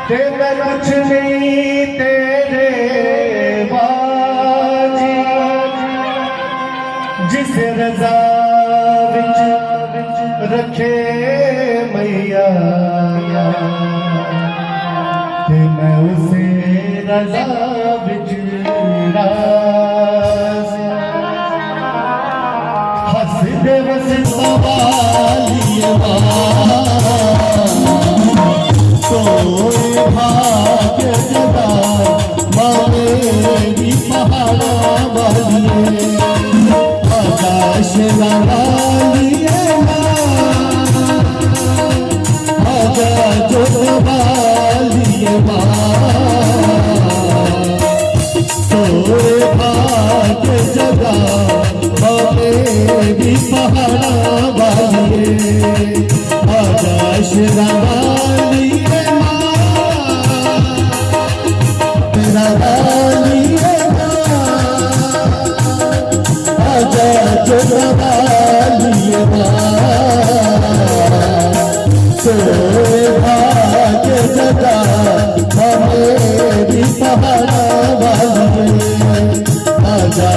तेरा कुछ नहीं तेरे बाजी जिस रजा विच रखे मैया ते मैं उसे रजा विच राज़ी हंस दे बस सवालिया सोए भाग्य जगा मेरी पहाड़ा वालिए आकाश वालिए आजा जो वालिए सोए भाग्य जगा मेरी पहाड़ा वालिए आकाश वालिए आजा जो सोए भाग्य जगा मेरी पहाड़ा वालिए आजा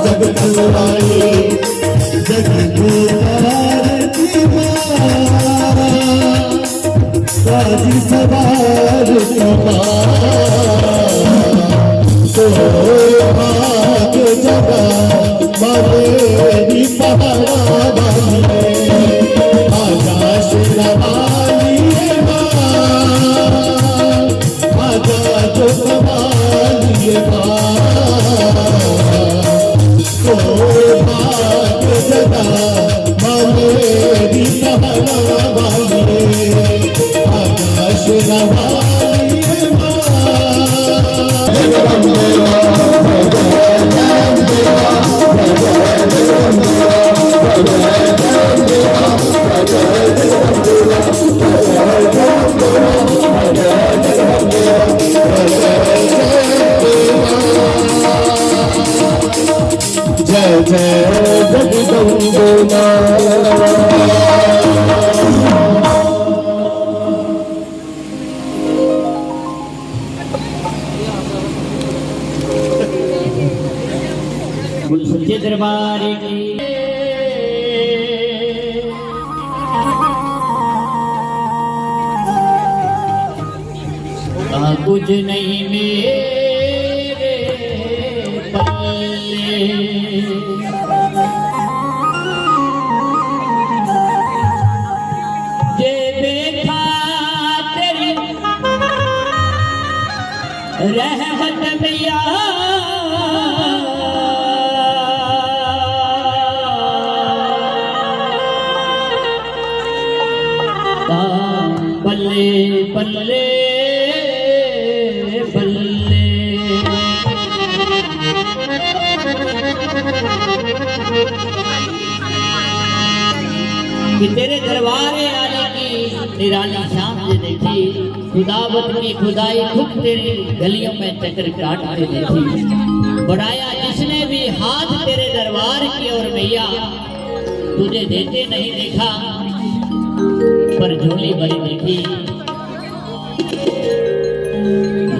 जग कल्याणी जग कल्याणी जग राजी सवार भाग्य जगा मेरी पहाड़ा वालिए आकाश वालिए जो वालिए भाग्य जगा मेरी पहाड़ा वालिए आकाश वालिए जय जय जगदम्बे सच्चे दरबार की कुछ नहीं मेरे पल्ले जे देखा तेरी रहमत मैया बल्ले बल्ले बल्ले कि तेरे दरबारे आने की निराली शाम से देखी खुदावत की खुदाई खुद तेरी गलियों में चक्कर काट के देखी बढ़ाया जिसने भी हाथ तेरे दरबार की और मैया तुझे देते नहीं देखा पर झोली भरी देखी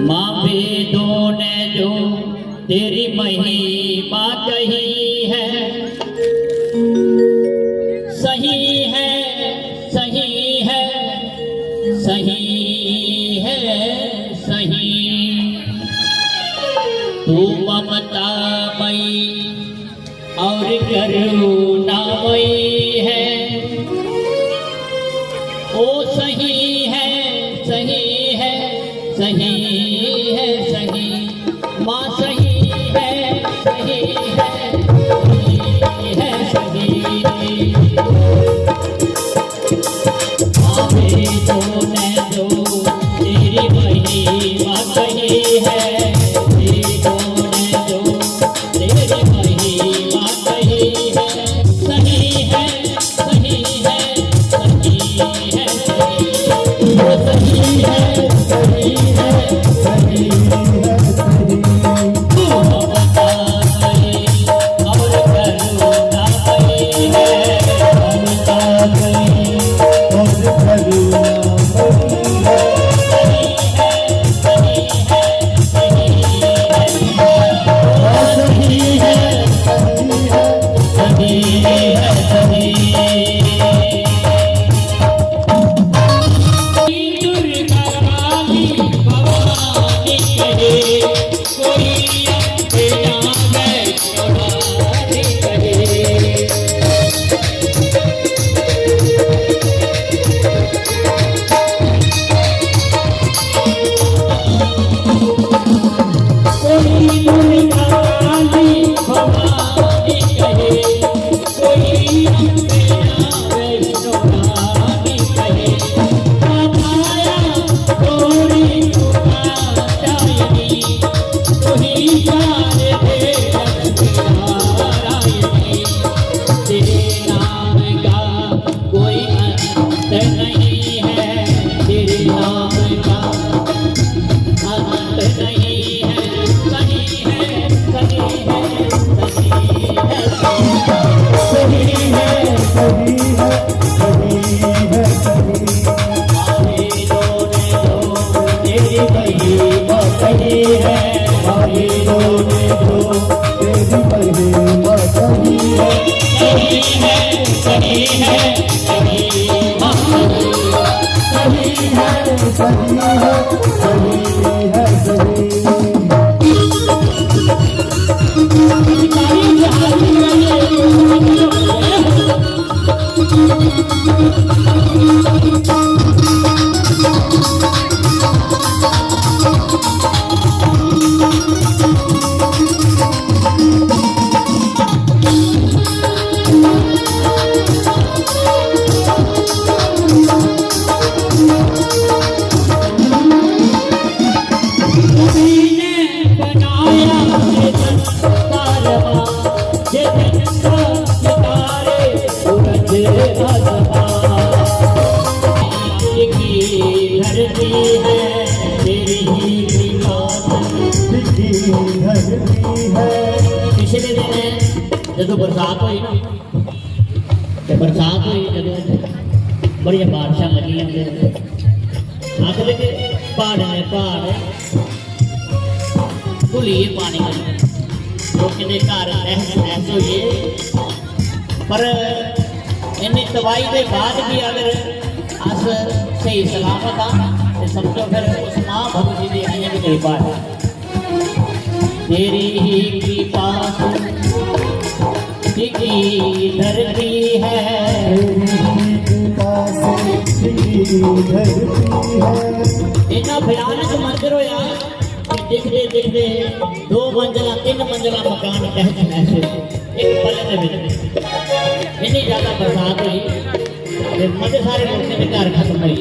माँ वेदों ने जो तेरी महिमा कही है सही है सही है सही है सही तू ममतामयी और करुणामयी है ओ सही है सही है सही है सही माँ सही विचार थे नारायणी, तेरे नाम का कोई अंत नहीं है, तेरे नाम का अंत नहीं है, सही है, सही है, सही है, सही है, सही है, सही है, सही आवे दोने दो तेरी महिमा सही है, आगे दोने दो तेरी महिमा सही है, सही है, सही है, सही सही है, सही है, सही है, सही पिछले दिन जो बरसात हुई ना, बरसात हुई जो बड़िया बारिशां लगी आखिर के पहाड़ ने पहाड़ भुलिए पानी लोग घर ऐस होइए, पर इन्नी तबाही के बाद भी अगर अस सही सलामत हाँ तो समझो फिर उस मां भगवती की अजें भी कृपा है। तेरी ही कृपा टिकी धरती है, इतना भयानक मंदिर होया दिखते दिखते 2 मंजिला 3 मंजिला मकान तहत ऐसे एक पल में इतनी ज्यादा बरसात हुई मजे सारे लोगों के घर खत्म हुई,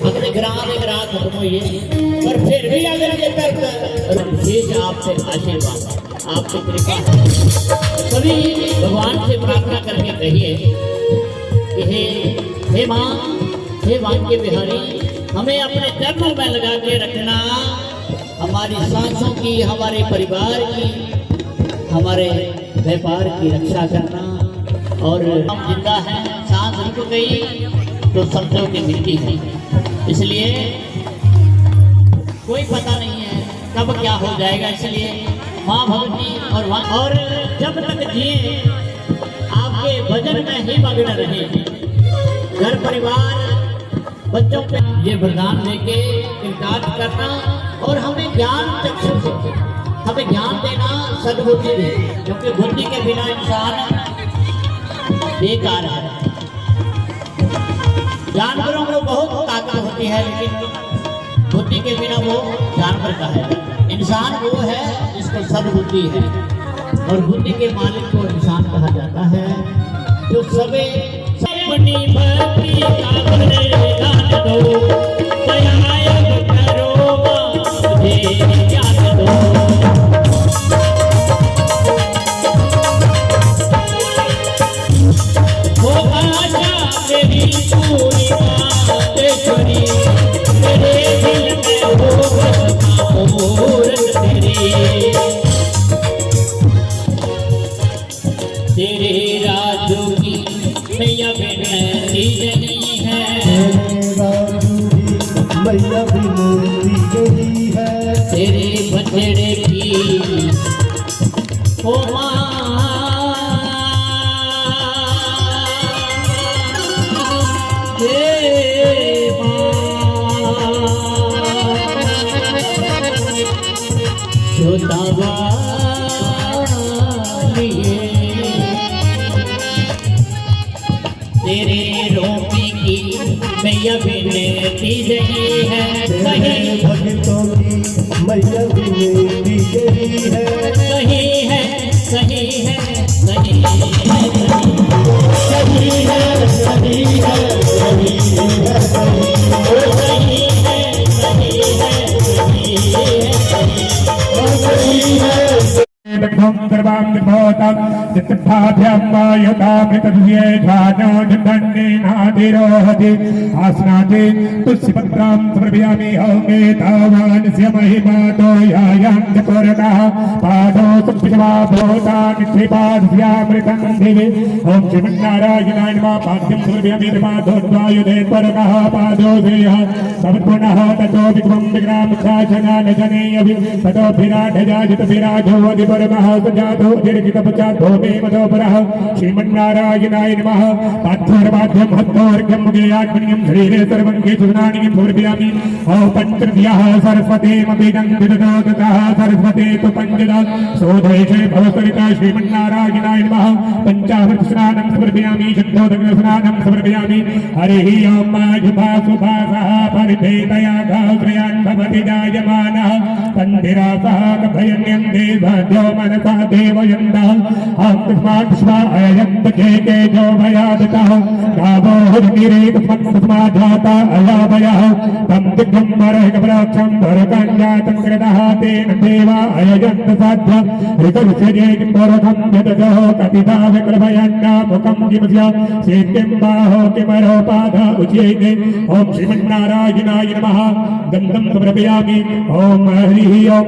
अपने ग्राम में ग्राह खत्म हुई, पर फिर भी अगर ये विशेष आपसे आशीर्वाद आपकी कृपा सभी भगवान से प्रार्थना करके कहिए कि हे माँ, हे वाण के बिहारी, हमें अपने चरणों में लगा के रखना, हमारी सांसों की, हमारे परिवार की, हमारे व्यापार की रक्षा करना। और हम जिंदा हैं, सांस रुक गई तो समझो कि मिट्टी है, इसलिए कोई पता नहीं है कब क्या हो जाएगा। इसलिए माँ भगवती और जब तक जिए आपके भजन में ही मग्न रहे, घर परिवार बच्चों पे ये वरदान देके कृतार्थ करना और हमें ज्ञान चक्षु से हमें ज्ञान देना, सद्बुद्धि दे, क्योंकि बुद्धि के बिना इंसान बेकार है। जानवरों को बहुत ताकत होती है लेकिन बुद्धि के बिना वो जानवर का है। इंसान वो है जिसको सद्बुद्धि है और बुद्धि के मालिक को इंसान कहा जाता है। जो सबे अपनी भक्ति का बलिदान दो, दयायब करो मुझे ज्ञान दो। हो आशा मेरी पूरी बातेश्वरी, तेरे दिल में हो बसना मूरत तेरी, तेरे राजू की मैया विनती नहीं है, मैया विनती नहीं है, तेरे बछड़े की ओ माँ, हे तेरे रोपी की मैया विनती नहीं है, सही भक्तों की मैया विनती नहीं है, सही है, सही है, सही है, सही है, सही है, सही है, सही है, सही है, सही है, सही है, सही है। दग्धं सर्वां निर्भोतां चित्तभाभ्यमायुतामृतस्य ध्यानो दण्डेनाधिरोहति आसनाते तुलसीपत्रां समर्पयामि हौमे तावानस्य महिमातो यायां च पुरतः पादौ सुप्तिशवा भूता निक्षेपादस्यामृतं दिवे ॐ श्रीमन्नारायणाय नमः पाद्यं समर्पयामि पादोद्वायुधे पुरतः पादो देयः समर्पणः ततो विक्रम विग्राम शासनान जनेयभि ततो विराटजाजित विराजो अधिपरमः सजातो दीर्घितपचातो मे मदोपरः श्रीमन्नारायणाय नमः पार्थोर्वाद्यं हस्तोर्घ्यं मुगेयाग्नियं शरीरे सर्वं केशुनानि समर्पयामि ॐ पञ्चभ्यः सरस्वतीमभिदं विदधो ततः सरस्वती तु पञ्चदा सोधैषे भवसरिता श्रीमन्नारायणाय नमः पञ्चामृतस्नानं समर्पयामि शुद्धोदकस्नानं समर्पयामि हरिः ॐ शुभाशुभासः परिभेदया गात्रयान् भवति जायमानः तन्धिरासः कभयन्यं देवद्यो मनसा देवयन्तः अयन्त केकेजो भयादतः गावो हरिरे तस्मात् अयाभयः तं दिगम्बरः कपराक्षं वरकञ्जातं कृतः तेन देवा अयजन्त साध्य ऋतुसजे किम्बरकं यततो कपिता विकृभयन्ना मुखं किमस्य सेत्यं बाहो किमरोपाध उच्येते ॐ श्रीमन्नारायणाय नमः गन्धं समर्पयामि ॐ हरिः ॐ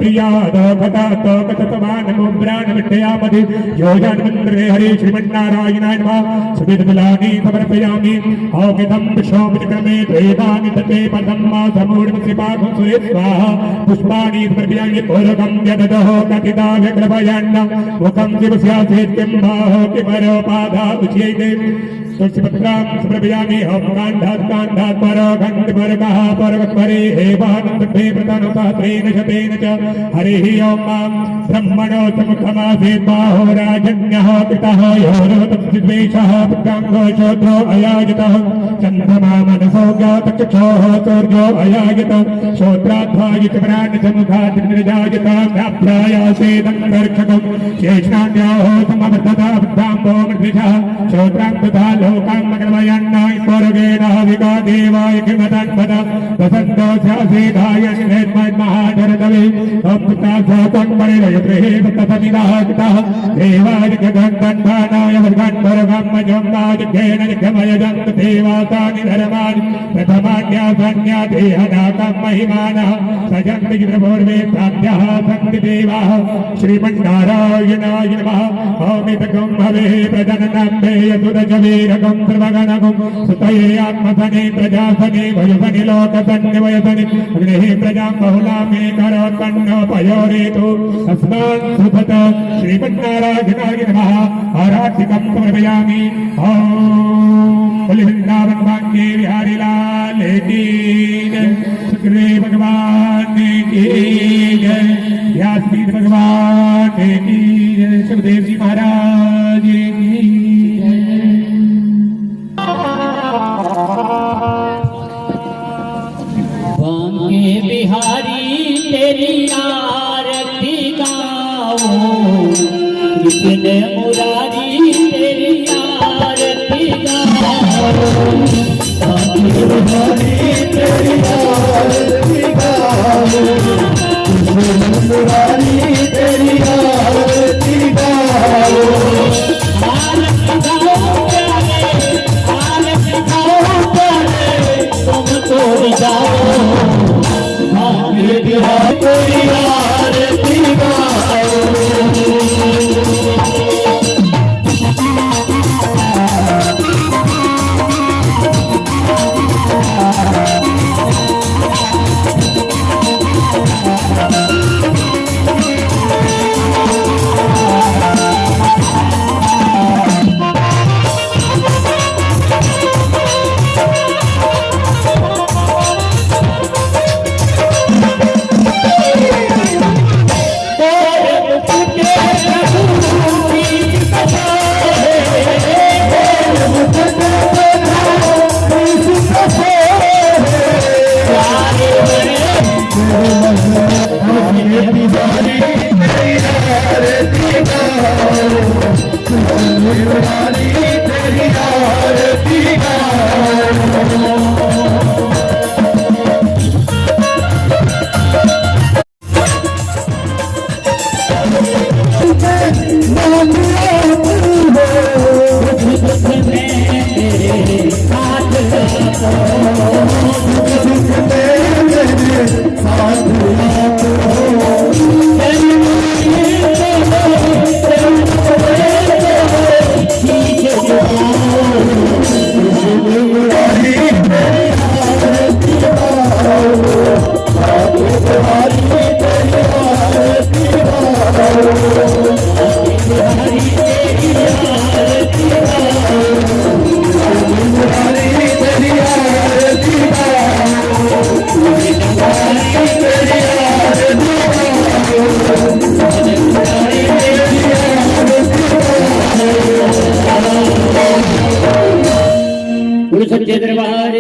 प्रियादोकतातोकतमानमुद्राणविट्टयामधि योजान्मन्त्रे हरे श्रीमन्नारायणाय नमः सुविधफलानि समर्पयामि औकितं विश्वोपक्रमे त्वेदानि तते पदं मा समूढमसिपाकं सुरे स्वाहा पुष्पाणि समर्पयामि पूर्वकं यददः कथिता विकृभयन्न मुखं शिवस्यासेत्यं बाहो किमरोपाधा उच्येते तुलसीपत्रां समर्पयामि ॐ काण्डात् परो खण्डपरकः परवत्परे हेवानन्दे प्रधानसहस्रेण शतेन च हरिः ॐ ब्रह्मणो समुखमासीत् बाहो राजन्यः कृतः योरोतद्वेषः पुत्राङ्गो श्रोत्रो अयाजितः चन्द्रमा मनसो ज्ञातचक्षोः सूर्यो अयाजित श्रोत्राध्वायित प्राणसमुखात् निर्जाजित व्याभ्यायासेदं दर्शकं शेषान्याहो समवर्धता बुद्धाम्बो मृद्विषः श्रोत्रां तथा लोकां मगलमयन्नाय स्वर्गेण विका देवाय किमतन्मद वसन्तोऽस्यासेधायन् निर्मन्महाधरतवे संस्कृतासोतन्मणिरयत्रेः ततमिदाहकृतः देवाय जगन्धन्धानाय वर्गन्धरगम्मजं नाजिघ्येन जिघ्यमयजन्त देवासानि धर्माणि प्रथमान्यासन्या देहनाकं महिमानः सजन्ति गिरपूर्वे साध्याः सन्ति देवाः श्रीमन्नारायणाय नमः ॐ भवे प्रजननं देयसुरजवीरकं सर्वगणकं सुतये आत्मसने प्रजासने वयसनि लोकसन्नि वयसनि अग्नेः प्रजां बहुलामे करोत्पन्नो पयोरेतु तस्मात् सुभत श्रीमन्नारायणाय नमः आराधिकं समर्पयामि ॐ बोले वृंदावन भाग्ये बिहारी लाल की जय सुखदेव भगवान की जय व्यासपीठ भगवान की जय सुखदेव जी महाराज की बांके बिहारी तेरी आरती गाओ कृष्ण मुरारी तेरी आरती गाओ बांके बिहारी तेरी आरती गाओ कृष्ण मुरारी तेरी आरती गाओ आरती गाओ तुम तोड़ जाओ तेरी आरती गाओ में मेरे साथ आपो, दुख में मेरे साथ गुरु सच्चे दरबार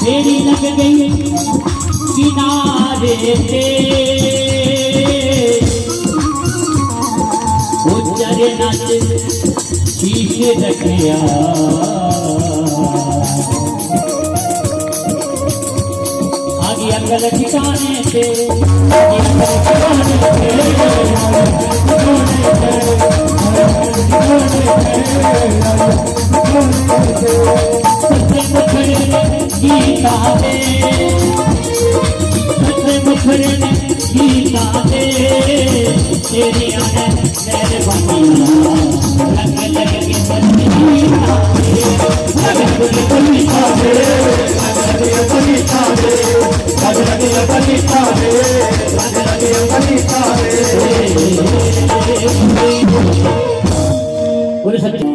मेरी लग गई किनारे पे उज्जर नाच शीशे रखिया आगे अकल ठिकाने से गीता दे मुखरे गीता दे तेरी आने तेरे बनिया लग लग के बनी गीता दे लग लग के बनीता दे लग लग के बनीता दे लग लग के बनीता दे लग लग के बनीता दे बोले सच्चे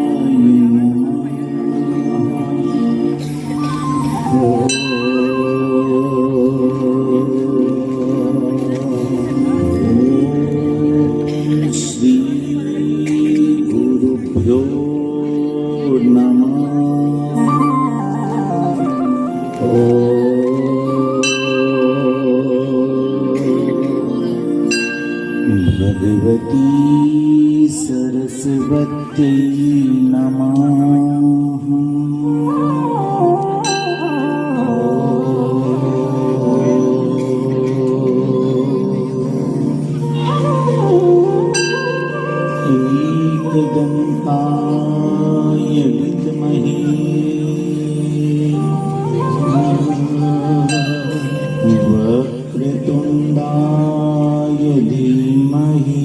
भगवती सरस्वती नमः। एकदन्ताय विद्महे वक्रतुण्डाय धीमहि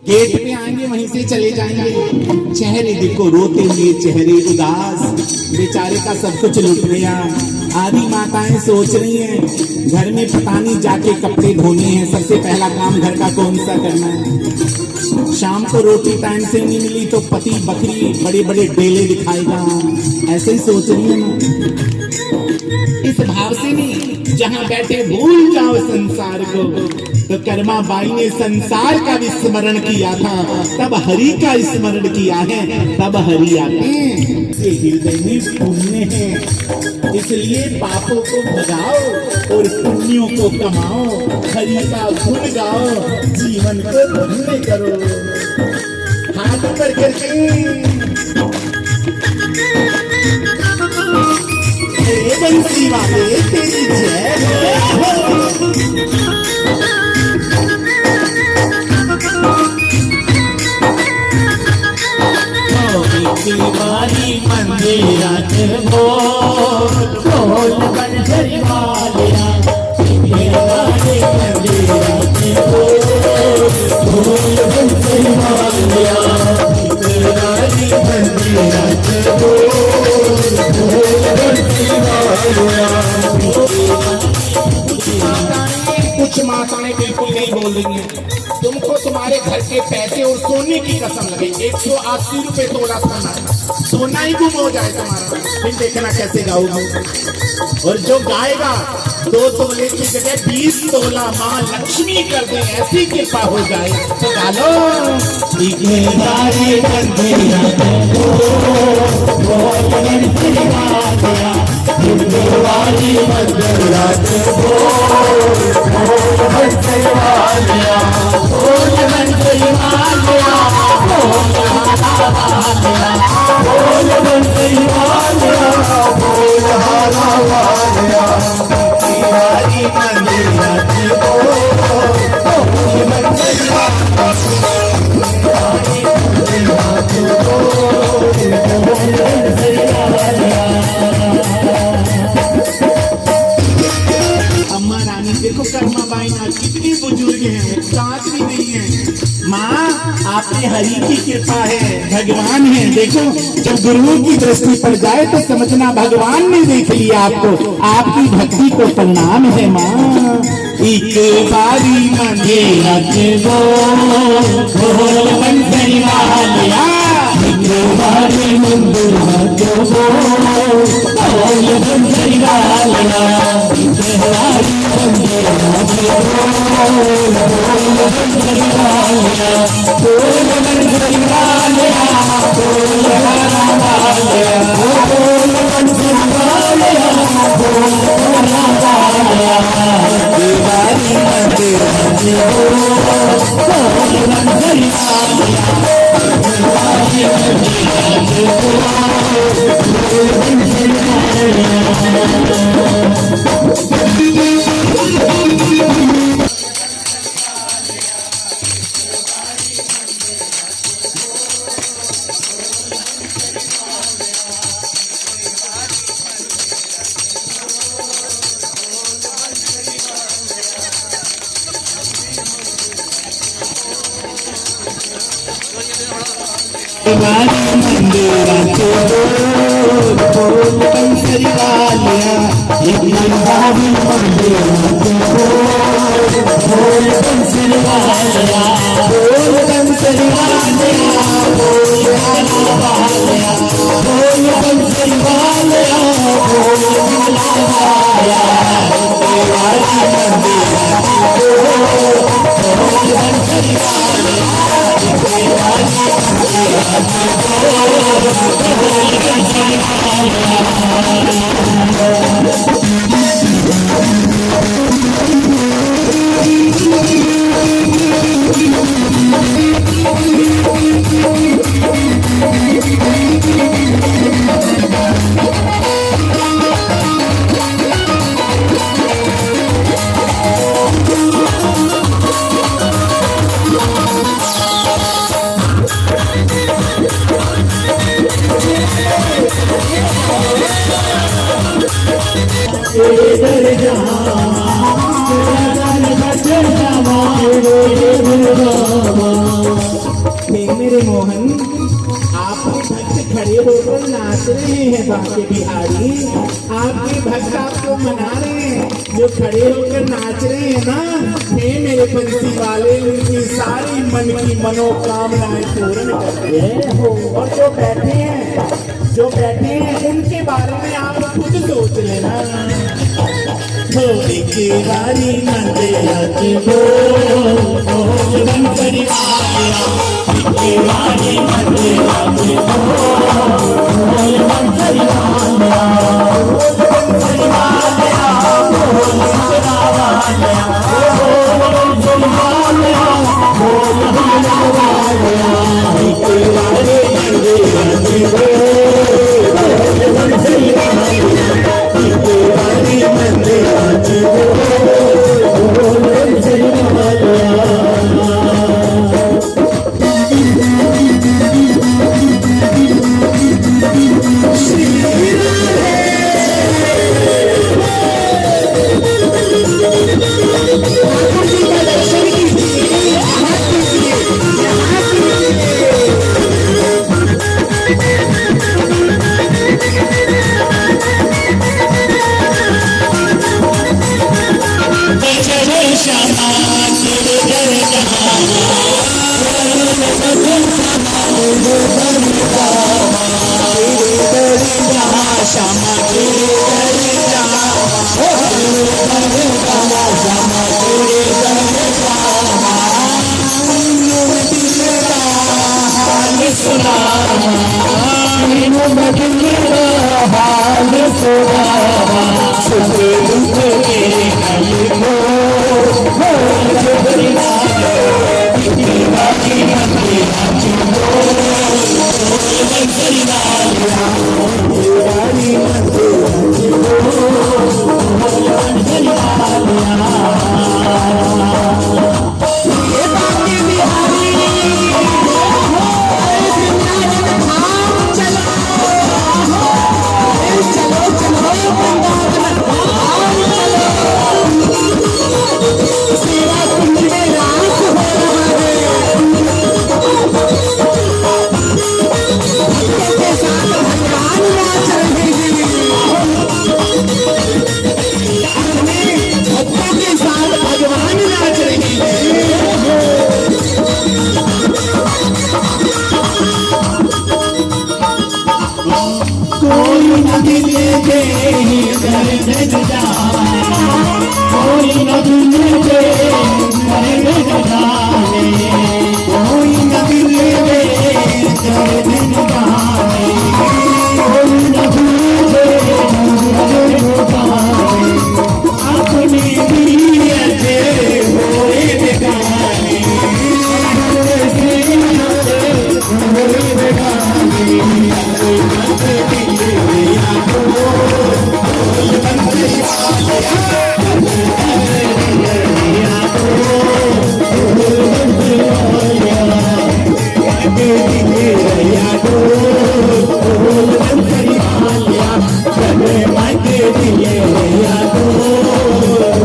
गेट पे आएंगे वहीं से चले जाएंगे। चेहरे देखो रोते हुए, चेहरे उदास, बेचारे का सब कुछ लुट गया। आधी माताएं सोच रही हैं घर में पता नहीं जाके कपड़े धोने हैं, सबसे पहला काम घर का कौन सा करना है। शाम को रोटी टाइम से नहीं मिली तो पति बकरी बड़े बड़े डेले दिखाएगा, ऐसे ही सोच रही है ना। इस भाव से नहीं, जहाँ बैठे भूल जाओ संसार को। तो कर्मा बाई ने संसार का भी स्मरण किया था, तब हरि का स्मरण किया है, तब हरि आते हैं। हृदय में पुण्य है, इसलिए पापों को भगाओ और पुण्यों को कमाओ, हरि का गुण गाओ, जीवन को धन्य करो। हाथ ऊपर करके बंसी वाले तेरी जय हो। बारी मंदिरात बोल बंसरी वालिया, बारी मंदिरात बोल बंसरी वालिया, बारी मंदिरात बोल बंसरी वालिया। कुछ माताएं बिल्कुल नहीं बोल रही हैं। तुमको तुम्हारे घर के पैसे और सोने की कसम लगे, 180 रुपए तोला सोना, सोना ही गुम हो जाए तुम्हारा, फिर देखना कैसे गाओगे। और जो गाएगा 2 तोले की जगह 20 तोला माँ लक्ष्मी कर दे, ऐसी कृपा हो जाए तो गालो। अम्मा रानी देखो कर्मा बाई ना कितनी बुजुर्ग हैं, चाँच भी नहीं है। माँ आपने हरि की कृपा है, भगवान है। देखो जब गुरुओं की दृष्टि पड़ जाए तो समझना भगवान ने देख लिया आपको, आपकी भक्ति को प्रणाम है माँ। एक बारी मंदिरात बोल बंसरी वालिया, एक बारी मंदिरात बोल बंसरी वालिया, एक बारी मंदिरात बोल बंसरी वालिया, बोल बंसरी वालिया, बोल हरा वालिया, बोल बंसरी वालिया, बोल हरा वालिया। बारी मंदिरात बोल बंसरी वालिया, बारी मंदिरात बोल बंसरी वालिया। तिवारी मंदिराचे बोल बोल बंसरी वालिया तिवारी मंदिराचे बोल बंसरी वालिया बोल बंसरी वालिया बोल वालिया बोल बंसरी वालिया बोल वालिया तिवारी मंदिराचे बोल बंसरी मेरे मोहन आपके भक्त खड़े होकर नाच रहे हैं बाके बिहारी आपके भक्त आपको मना रहे हैं जो खड़े होकर नाच रहे हैं ना हे मेरे बंसी वाले उनकी सारी मन की मनोकामनाएं पूर्ण करते हैं और जो बैठे हैं उनके बारे में आप खुद सोच लेना थोड़ी की बारी मंदिरा की बोल बंसरी वालिया तिवारी मंदिरा की बोल बंसरी वालिया बंसरी वालिया बोल बंसरी वालिया बोल बंसरी वालिया बोल बंसरी वालिया तिवारी मंदिरा की बोल बंसरी वालिया तिवारी मंदिरा की बोल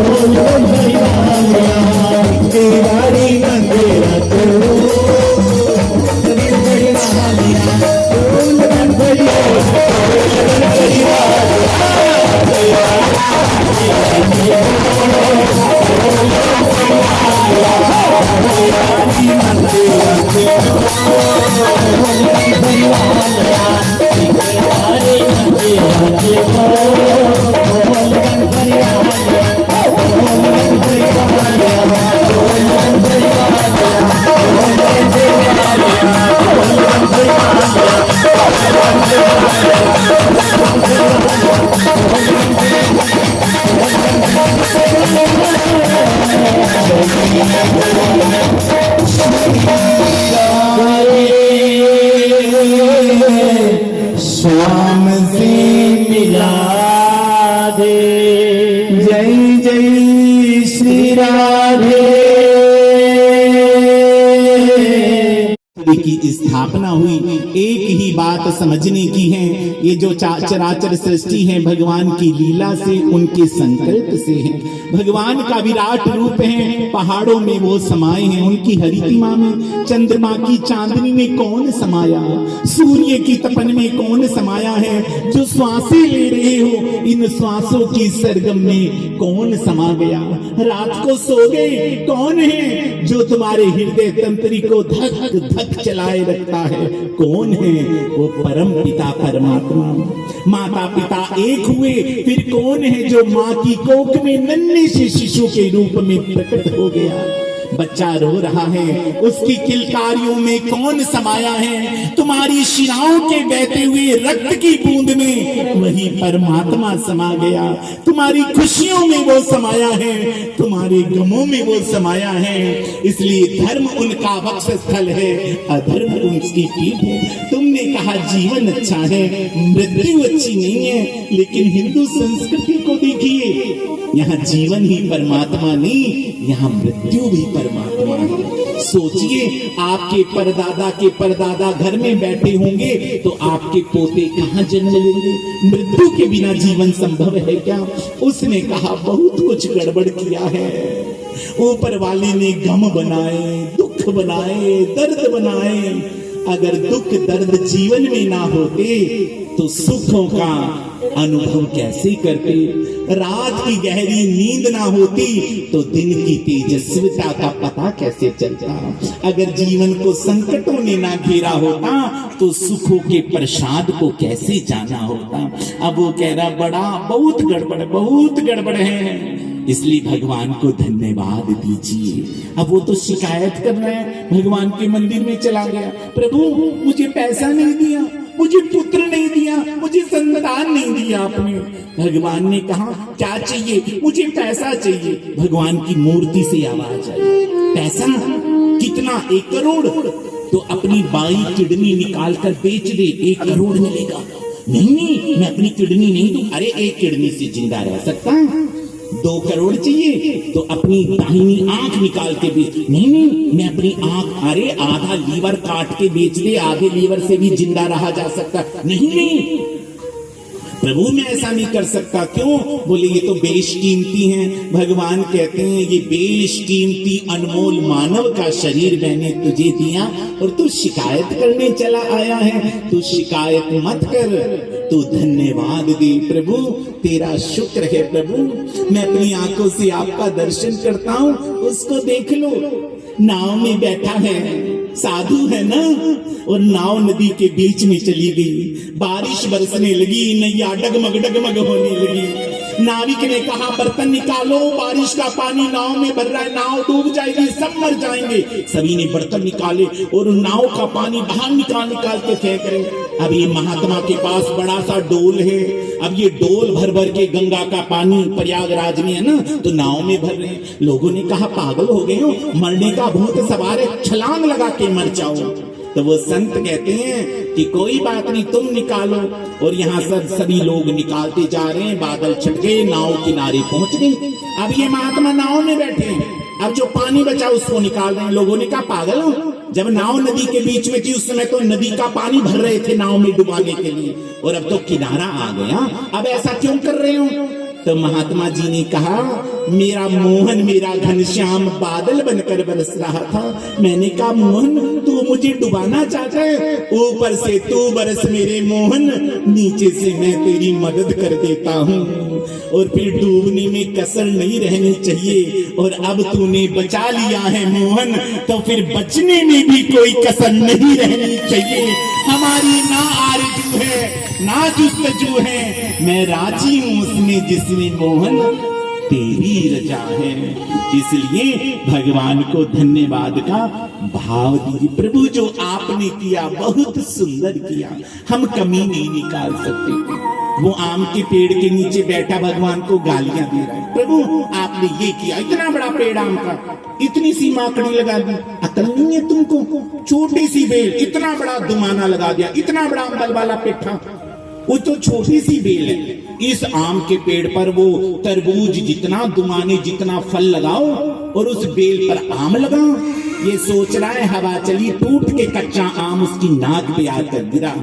बंसरी वालिया श्याम से मिला दे। जय जय श्री राधे। की स्थापना हुई, एक ही बात समझने की है, ये जो चराचर सृष्टि है भगवान की लीला से, उनके संकल्प से है। भगवान का विराट रूप है, पहाड़ों में वो समाये हैं, उनकी हरितिमा में, चंद्रमा की चांदनी में कौन समाया, सूर्य की तपन में कौन समाया है, जो श्वासें ले रहे हो इन श्वासों की सरगम में कौन समा गया, रात को सो गए कौन है, जो तुम्हारे हृदय तंत्री को धक धक चलाए रखता है कौन है, वो परम पिता परमात्मा। माता पिता एक हुए, फिर कौन है जो माँ की कोख में नन्हे से शिशु के रूप में प्रकट हो गया। बच्चा रो रहा है, उसकी किलकारियों में कौन समाया है, तुम्हारी शिराओं के बहते हुए रक्त की बूंद में वही परमात्मा समा गया। तुम्हारी खुशियों में वो समाया है, तुम्हारे गमों में वो समाया है। इसलिए धर्म उनका वक्षस्थल है, अधर्म उनकी पीठ है। तुमने कहा जीवन अच्छा है, मृत्यु अच्छी नहीं है, लेकिन हिंदू संस्कृति को देखिए, यहाँ जीवन ही परमात्मा नहीं, यहाँ मृत्यु भी परमात्मा है। सोचिए, आपके परदादा घर में बैठे होंगे तो आपके पोते कहाँ जन्म लेंगे। मृत्यु के बिना जीवन संभव है क्या? उसने कहा बहुत कुछ गड़बड़ किया है। ऊपर वाले ने गम बनाए, दुख बनाए, दर्द बनाए। अगर दुख दर्द जीवन में ना होते तो सुखों का अनुभव कैसे करते? रात की गहरी नींद ना होती तो दिन की तेजस्विता का पता कैसे चलता? अगर जीवन को संकटों ने ना घेरा होता तो सुखों के प्रसाद को कैसे जाना होता? अब वो कह रहा बड़ा बहुत गड़बड़ है, इसलिए भगवान को धन्यवाद दीजिए। अब वो तो शिकायत कर रहा है, भगवान के मंदिर में चला गया, प्रभु मुझे पैसा नहीं दिया, मुझे पुत्र नहीं दिया, मुझे संतान नहीं दिया आपने। भगवान ने कहा क्या चाहिए? मुझे पैसा चाहिए। भगवान की मूर्ति से आवाज आई, पैसा कितना? 1 करोड़। तो अपनी बाई किडनी निकाल कर बेच दे, 1 करोड़ मिलेगा। नहीं, मैं अपनी किडनी नहीं दूं। अरे 1 किडनी से जिंदा रह सकता है। 2 करोड़ चाहिए तो अपनी दाहिनी आंख निकाल के बेच। नहीं, मैं अपनी आंख, अरे आधा लीवर काट के बेच दे, आधे लीवर से भी जिंदा रहा जा सकता। नहीं प्रभु मैं ऐसा नहीं कर सकता। क्यों? बोले ये तो बेशकीमती है। भगवान कहते हैं ये बेशकीमती अनमोल मानव का शरीर मैंने तुझे दिया और तू शिकायत करने चला आया है। तू शिकायत मत कर, तू धन्यवाद दे। प्रभु तेरा शुक्र है प्रभु, मैं अपनी आंखों से आपका दर्शन करता हूँ। उसको देख लो, नाव में बैठा है, साधु है ना, और नाव नदी के बीच में चली गई। बारिश बरसने लगी, नैया डगमग होने लगी। नाविक ने कहा बर्तन निकालो, बारिश का पानी नाव में भर रहा है, नाव डूब जाएगी, सब मर जाएंगे। सभी ने बर्तन निकाले और नाव का पानी बाहर निकाल के फेंक रहे। अब ये महात्मा के पास बड़ा सा डोल है, अब ये डोल भर भर के गंगा का पानी प्रयागराज में है ना, तो नाव में भर रहे हैं। लोगों ने कहा पागल हो गए हो, मरने का भूत सवार है, छलांग लगा के मर जाओ। तो वो संत कहते हैं कि कोई बात नहीं, तुम निकालो। और यहाँ सभी लोग निकालते जा रहे हैं। बादल छट गए, नाव किनारे पहुंच गई। अब ये महात्मा नाव में बैठे हैं, अब जो पानी बचा उसको निकाल रहे हैं। लोगों ने कहा पागल हो, जब नाव नदी के बीच में थी उस समय तो नदी का पानी भर रहे थे नाव में डुबाने के लिए, और अब तो किनारा आ गया, अब ऐसा क्यों कर रहे हो? तो महात्मा जी ने कहा मेरा मोहन, मेरा घनश्याम बादल बनकर बरस रहा था। मैंने कहा मोहन तू मुझे डुबाना चाहता है, ऊपर से तू बरस मेरे मोहन, नीचे से मैं तेरी मदद कर देता हूँ। और फिर डूबने में कसर नहीं रहनी चाहिए, और अब तूने बचा लिया है मोहन, तो फिर बचने में भी कोई कसर नहीं रहनी चाहिए। हमारी ना आरज़ू है ना जुस्तजू है, मैं राजी हूँ उसमें जिसमें मोहन तेरी रजा है। इसलिए भगवान को धन्यवाद का भाव दीजिए। प्रभु जो आपने किया बहुत सुंदर किया, हम कमी नहीं निकाल सकते। वो आम के पेड़ के नीचे बैठा भगवान को गालियां दे रहा है, प्रभु आपने ये किया, इतना बड़ा पेड़ आम का, इतनी सी माकड़ी लगा दी, अकल नहीं है तुमको? छोटी सी बेल इतना बड़ा दुमाना लगा दिया, इतना बड़ा अम्बल वाला पेठा, वो तो छोटी सी बेल है। इस आम के पेड़ पर वो तरबूज जितना दुमाने जितना फल लगाओ और उस बेल पर आम लगाओ। ये सोच रहा है, हवा चली, टूट के कच्चा आम उसकी नाक पे आकर गिरा।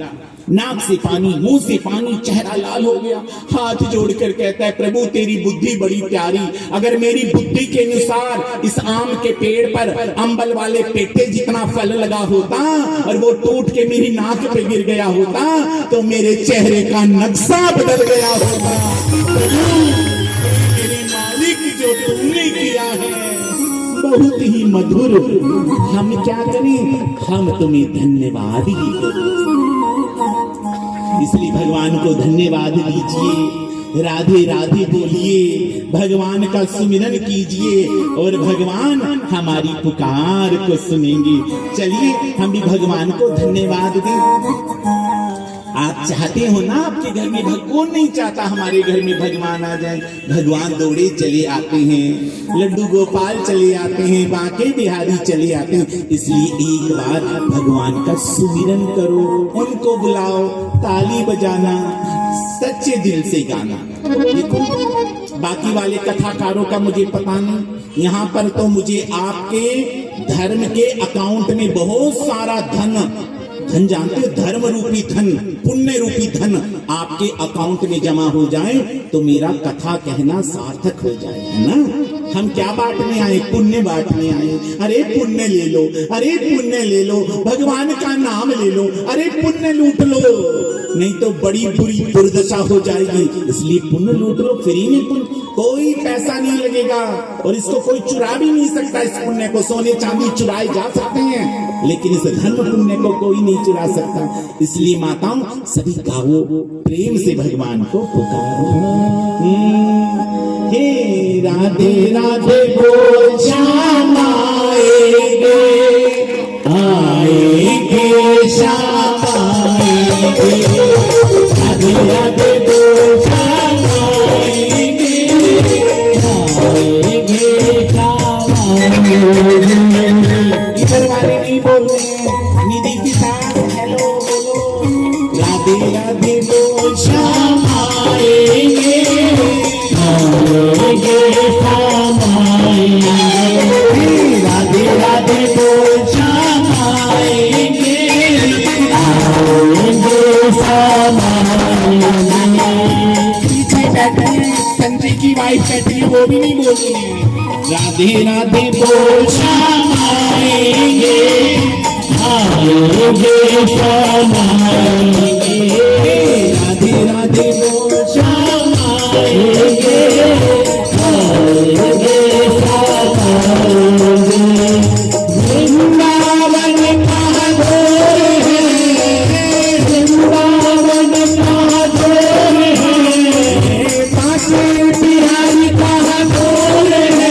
नाक से पानी, मुंह से पानी, चेहरा लाल हो गया। हाथ जोड़कर कहता है, प्रभु तेरी बुद्धि बड़ी प्यारी, अगर मेरी बुद्धि के अनुसार इस आम के पेड़ पर अंबल वाले पेटे जितना फल लगा होता और वो टूट के मेरी नाक पे गिर गया होता तो मेरे चेहरे का नक्शा बदल गया होता। प्रभु मेरे मालिक, जो तुमने किया है बहुत ही मधुर, हम क्या करें, हम तुम्हें धन्यवाद ही करें। इसलिए भगवान को धन्यवाद दीजिए, राधे राधे बोलिए, भगवान का सुमिरन कीजिए और भगवान हमारी पुकार को सुनेंगे। चलिए हम भी भगवान को धन्यवाद दें। आप चाहते हो ना आपके घर में, कौन नहीं चाहता हमारे घर में भगवान आ जाए। भगवान दौड़े चले आते हैं, लड्डू गोपाल चले आते हैं, बांके बिहारी चले आते हैं। इसलिए एक बार भगवान का सुमिरन करो, उनको बुलाओ, ताली बजाना, सच्चे दिल से गाना। देखो बाकी वाले कथाकारों का मुझे पता नहीं, यहाँ पर तो मुझे आपके धर्म के अकाउंट में बहुत सारा धन जानते हो, धर्म रूपी धन, पुण्य रूपी धन आपके अकाउंट में जमा हो जाए तो मेरा कथा कहना सार्थक हो जाए, है ना। हम क्या बांटने आए, पुण्य बांटने आए। अरे पुण्य ले लो, अरे पुण्य ले लो, भगवान का नाम ले लो, अरे पुण्य लूट लो, नहीं तो बड़ी बुरी दुर्दशा हो जाएगी। इसलिए पुण्य लूट लो, फ्री में पुण्य, कोई पैसा नहीं लगेगा और इसको कोई चुरा भी नहीं सकता। इस पुण्य को सोने चांदी चुराए जा सकते हैं, लेकिन इस धर्म पुण्य को कोई नहीं चुरा सकता। इसलिए माताओं सभी गाओ, प्रेम से भगवान को पुकारो। हे राधे राधे बोल श्याम आएंगे, आएंगे श्याम आएंगे, राधे राधे बोल श्याम आएंगे, आएंगे श्याम आएंगे। इधर वाले नहीं बोल रहे हैं, निधि के साथ हेलो बोलो, राधे राधे बोल श्याम आएंगे, आएंगे श्याम आएंगे, राधे राधे बोल श्याम आएंगे, आएंगे श्याम आएंगे। पीछे बैठे हैं, संजय की वाइफ बैठी है, वो भी नहीं बोल रही है। राधे राधे बोल श्याम आएंगे, आएंगे श्याम आएंगे, राधे राधे बोल श्याम आएंगे, आएंगे श्याम आएंगे। वृंदावन कहाँ गोर है, वृंदावन कहाँ गोर है, बांके बिहारी कहाँ गोर है,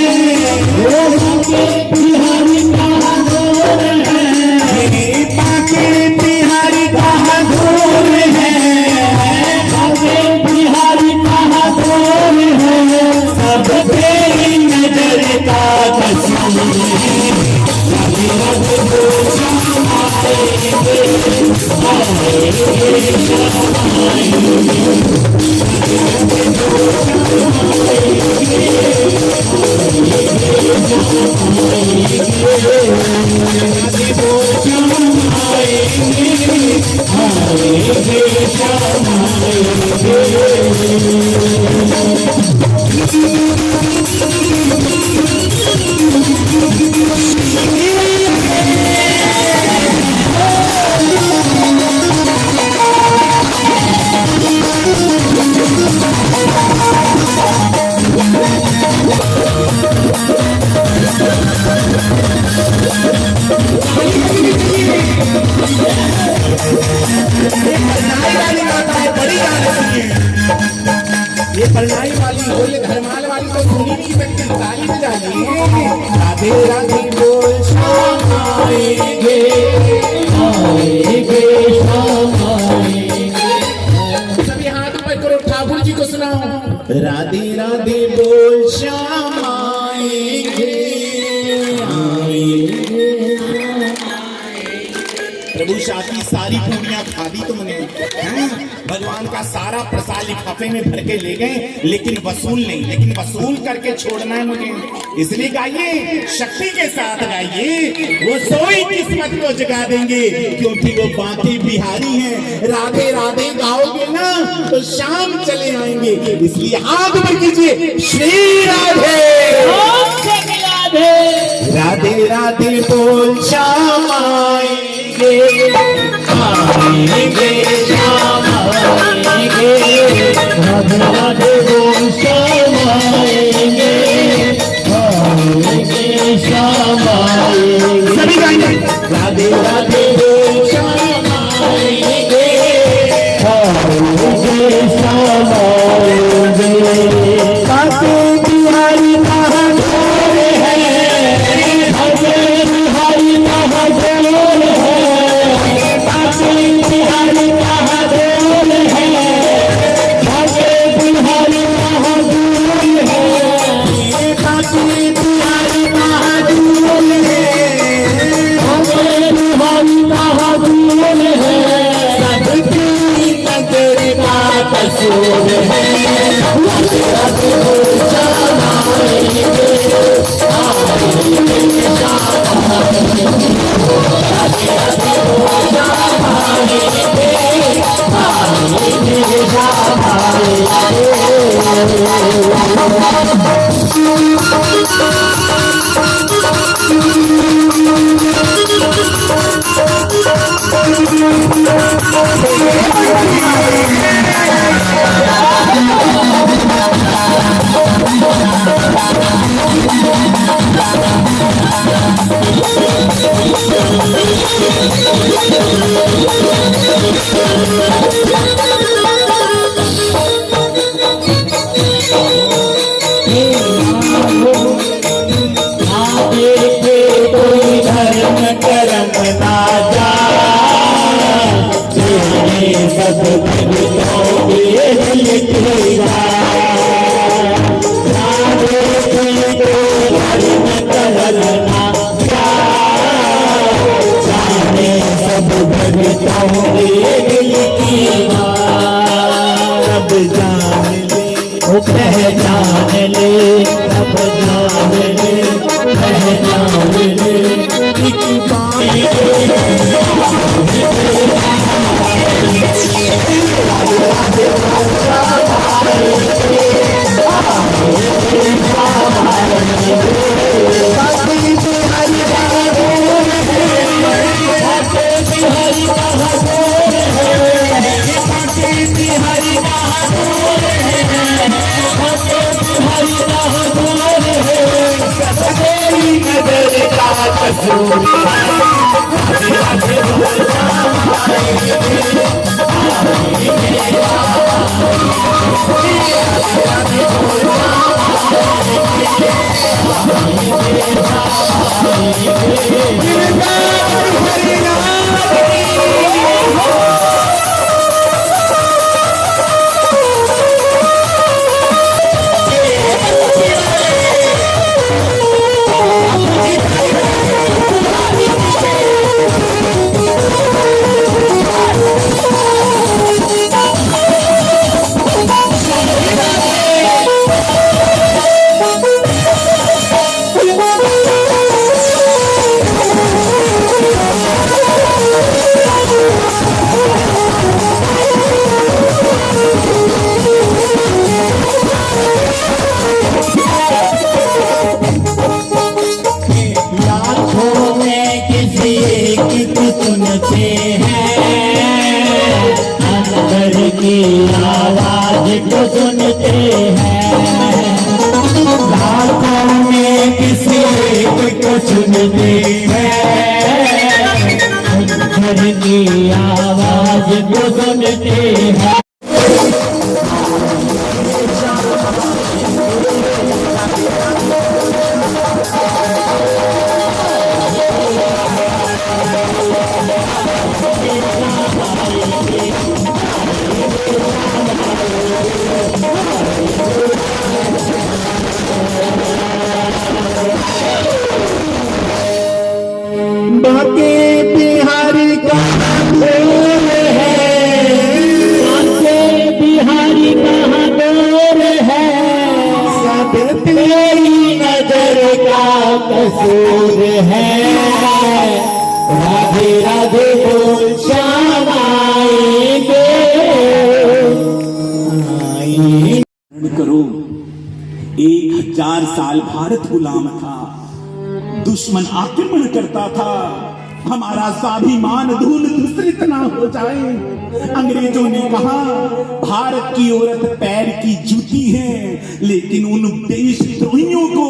बिहारी कहाँ गोर है, बांके बिहारी कहाँ गोर है, बांके बिहारी कहाँ गोर है, सब तेरी नजर का कसूर है। राधे राधे बोल श्याम आएंगे, आएंगे श्याम आएंगे, राधे राधे बोल श्याम आएंगे, राधे बोल श्याम आएंगे, आएंगे श्याम ये परनाई वाली हो, ये धर्माल वाली तो सुनी नहीं सकती, ताली बजा ली। राधे राधे बोल श्याम आएंगे, आएंगे श्याम आएंगे। सभी हाथ ऊपर करो, ठाकुर जी को सुनाओ। राधे राधे बोल श्याम आएंगे, आएंगे। प्रभु जाती सारी पूरियां खा दी तुमने हैं? भगवान का सारा प्रसाद लिफाफे में भर के ले गए, लेकिन वसूल नहीं, लेकिन वसूल करके छोड़ना है मुझे। इसलिए गाइए, शक्ति के साथ गाइए, वो सोई किस्मत को जगा देंगे, क्योंकि वो बाकी बिहारी हैं। राधे राधे गाओगे ना तो शाम चले आएंगे, इसलिए हाथ ऊपर कीजिए, श्री राधे राधे राधे बोल श्याम आएंगे, आएंगे श्याम आएंगे, राधे राधे बोल श्याम आएंगे, आएंगे श्याम आएंगे। सभी गाएंगे, राधे राधे बोल श्याम आएंगे, आएंगे श्याम आएंगे। काके बिहारी पहचान ले, अब जान ले, पहचान ले, एक को सुनते हैं, लाखों में किसी एक को चुनते हैं, घर की आवाज को सुनते हैं। बाके बिहारी का कपूर है, राधे राधे बोल श्याम आएंगे, आएंगे। करो 1000 साल भारत गुलाम था, दुश्मन आक्रमण करता था, हमारा स्वाभिमान धूल धूसरित ना हो जाए। अंग्रेजों ने कहा भारत की औरत पैर की जूती है, लेकिन उन देशद्रोहियों को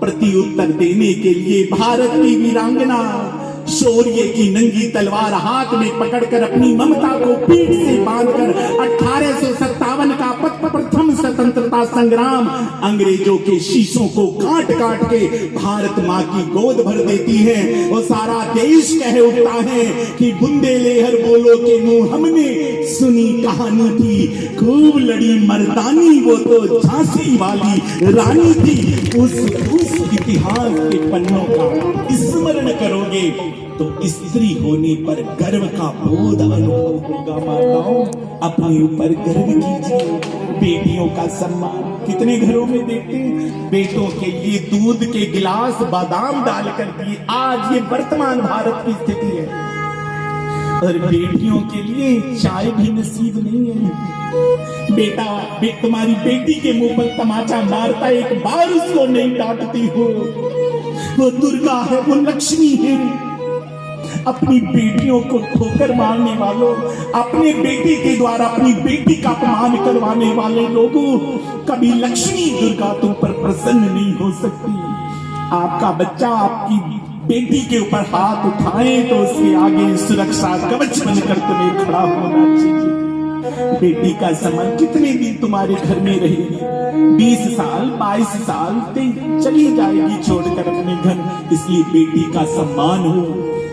प्रत्युत्तर देने के लिए भारत की वीरांगना शौर्य की नंगी तलवार हाथ में पकड़कर अपनी ममता को पीठ से बांधकर 1857 का प्रथम स्वतंत्रता संग्राम अंग्रेजों के शीशों को काट काट के भारत माँ की गोद भर देती है। वो सारा देश कह उठता है कि बुंदेलहर बोलो के मुंह हमने सुनी कहानी थी, खूब लड़ी मर्दानी वो तो झांसी वाली रानी थी। उस इतिहास के पन्नों का स्मरण करोगे तो स्त्री होने पर गर्व का बोध अनुभव होगा। माताओं अपने ऊपर गर्व कीजिए। बेटियों का सम्मान कितने घरों में देखते हैं, बेटों के लिए दूध के गिलास बादाम डालकर दिए। आज ये वर्तमान भारत की स्थिति है, और बेटियों के लिए चाय भी नसीब नहीं है। बेटा तुम्हारी बेटी के मुंह पर तमाचा मारता, एक बार उसको नहीं डांटती हो। वो दुर्गा है, वो लक्ष्मी है। अपनी बेटियों को ठोकर मारने वालों, अपने बेटे के द्वारा अपनी बेटी का अपमान करवाने वाले लोगों, कभी लक्ष्मी दुर्गा तुम पर प्रसन्न नहीं हो सकती। आपका बच्चा आपकी बेटी के ऊपर हाथ उठाए तो उसके आगे सुरक्षा कवच बनकर तुम्हें खड़ा होना चाहिए। बेटी का सम्मान कितने दिन तुम्हारे घर में रहेगी, 20 साल 22 साल चली जाएगी छोड़कर अपने घर। इसलिए बेटी का सम्मान हो,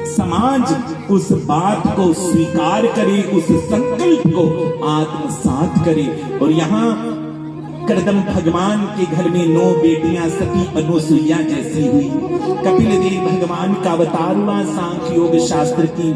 समाज उस बात को स्वीकार करे, उस संकल्प को आत्मसात करे। और यहाँ करदम भगवान के घर में 9 बेटियां सती अनुसुईया जैसी हुई। कपिल देव भगवान का अवतार हुआ, सांख्य योग शास्त्र की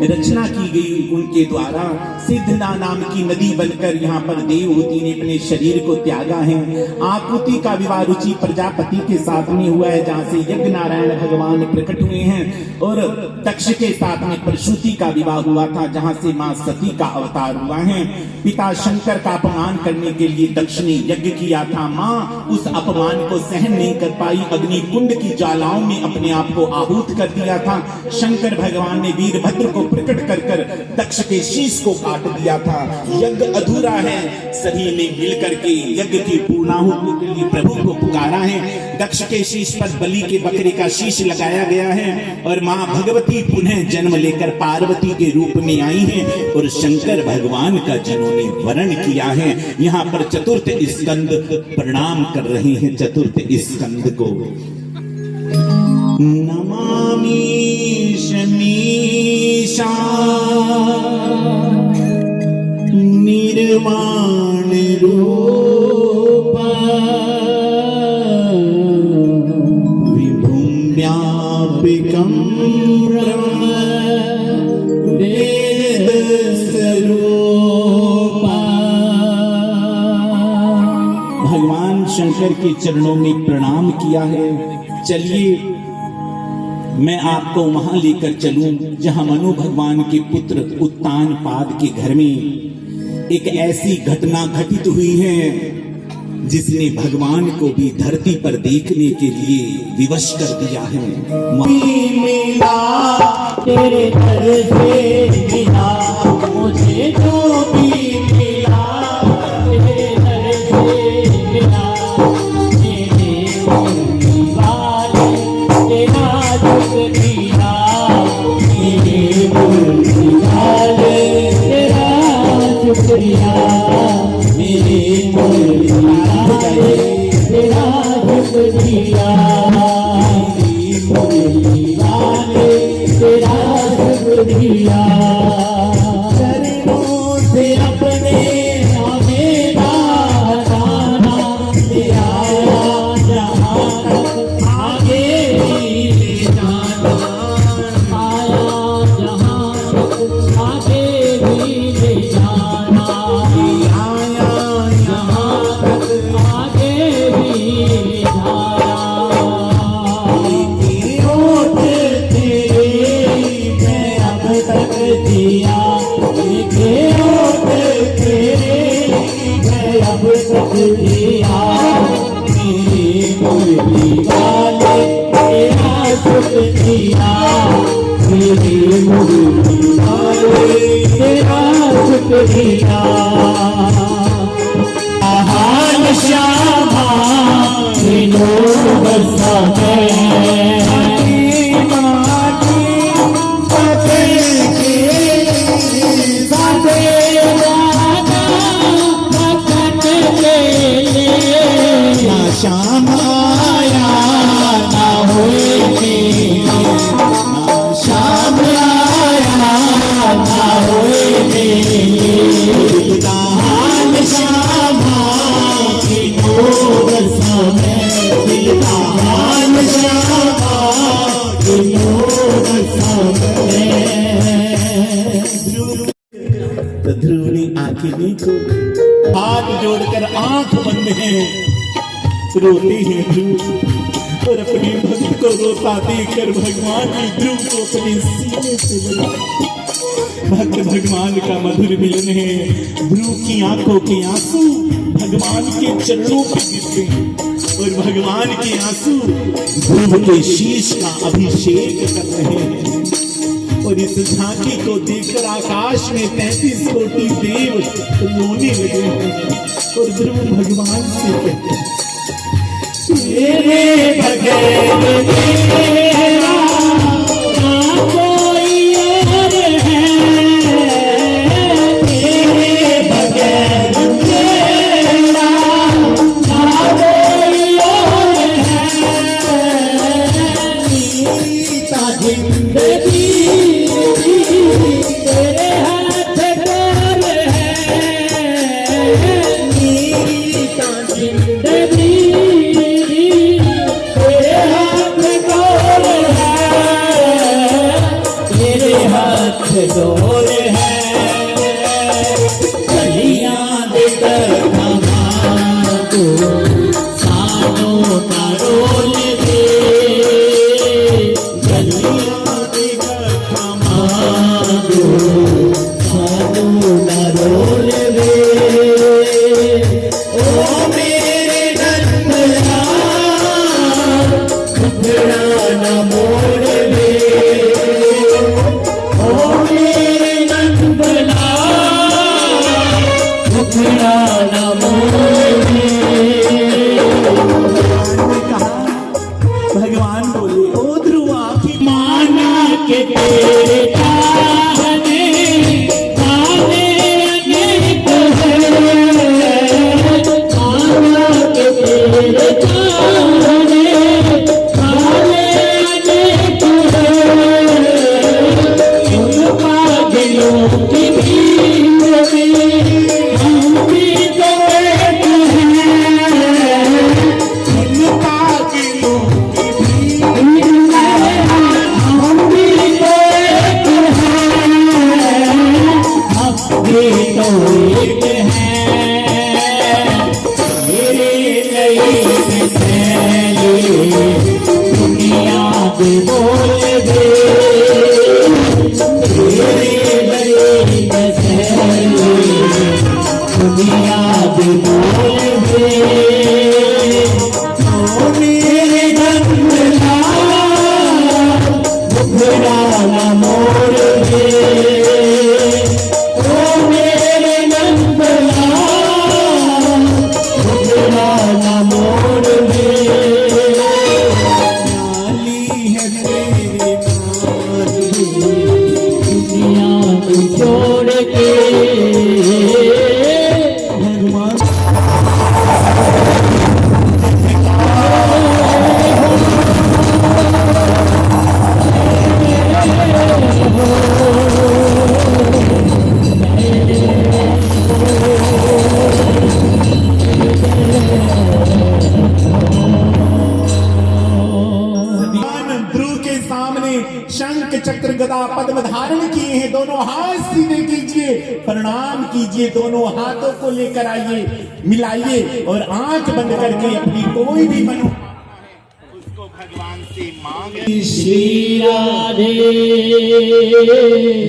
रचना की गई उनके द्वारा। सिद्धना नाम की नदी बनकर यहाँ पर देवहूति ने अपने शरीर को त्यागा है। आकृति का विवाह रुचि प्रजापति के साथ में हुआ है, जहाँ से यज्ञ नारायण भगवान प्रकट हुए हैं। और दक्ष के साथ में प्रसूति का विवाह हुआ था, जहाँ से माँ सती का अवतार हुआ है। पिता शंकर का अपमान करने के लिए दक्ष ने यज्ञ किया था। माँ उस अपमान को सहन नहीं कर पाई, अग्नि कुंड की ज्वालाओं में अपने आप को आहूत कर दिया था। शंकर भगवान ने वीरभद्र को प्रकट कर दक्ष के शीश को काट दिया था। यज्ञ अधूरा है, सभी ने मिलकर के यज्ञ की पूर्णाहुति के लिए प्रभु को पुकारा है। दक्ष के शीश पर बलि के बकरे का शीश लगाया गया है, और माँ भगवती पुनः जन्म लेकर पार्वती के रूप में आई है, और शंकर भगवान का जिन्होंने वर्ण किया है। यहाँ पर चतुर्थ स्कंद प्रणाम कर रहे हैं चतुर्थ स्कंद को। नमामि शमीशा निर्वाण रूपा विभुं व्यापिकं ब्रह्म वेद स्वरूपा। भगवान शंकर के चरणों में प्रणाम किया है। चलिए मैं आपको वहां लेकर चलूं जहां मनु भगवान के पुत्र उत्तान पाद के घर में एक ऐसी घटना घटित हुई है जिसने भगवान को भी धरती पर देखने के लिए विवश कर दिया है। मिला तेरे दर से मिला, मुझे जो भी मिला तेरे दर से मिला। मेरे मुरली वाले तेरा शुक्रिया, मेरे मुरली वाले तेरा शुक्रिया, मेरे मुरली वाले तेरा शुक्रिया, मेरे मुरली वाले तेरा शुक्रिया। चरणों से अपने मेरा हटाना तेरा जहाँ तक आगे ले जाना, आया जहाँ तक आगे भी ले जाना, आया जहाँ तक आगे भी ले जाना। तक जिया देखे ओट तेरे मैं अब तक जिया मेरे मुरली वाले तेरा शुक्रिया मेरे मुरली वाले तेरा शुक्रिया हाल श्यामा दिनो बरसा श्याम आया ना होए श्याम आया ना होए हाल श्यामा की नूर समय हाल श्यामा की नूर समय। तो ध्रुव ने आंखें देखो हाथ जोड़कर आंख बंद है रोते हैं ध्रुव और अपने भक्त को रोता देखकर भगवान ने ध्रुव को अपने सीने से लगा। भक्त भगवान का मधुर मिलन है। ध्रुव की आंखों के आंसू भगवान के चरणों पे गिरते हैं और भगवान के आंसू ध्रुव के शीश का अभिषेक कर रहे हैं। और इस झांकी को देखकर आकाश में 33 कोटि देव रोने लगे हैं और ध्रुव भगवान से कहते हैं तेरे बगैर मेरा ना कोई और है तेरे बगैर मेरा ना कोई और है जीता जिंदगी तेरे हाथ डोर है जीता जिंदगी डोर है गलियां देकर को सानों का रोल दे गलियां देकर को सानों का रोल दे ओ मेरे नंदला टुकड़ा न मोड़ दे भगवान बोले ओ ध्रुव आंखें माना के तेरे चाहने आने अनेक है माना के तेरे चाहने आने अनेक है उन पागलों की भीड़ में हम भी तो एक हैं उन पागलों बोल दे दुनिया दे बोल दे ओ मेरे नंदला मुखड़ा न मोड़ दे ओ मेरे नंदला मुखड़ा न मोड़ दे छोड़ के भगवान ध्रुव के सामने शंख चक्र गदा पद्म धारण किए हैं। दोनों हाथ सीधे कीजिए, प्रणाम कीजिए, दोनों हाथों को लेकर आइए, मिलाइए और आंख बंद करके अपनी कोई भी मनोकामना है उसको भगवान से मांग। श्री राधे।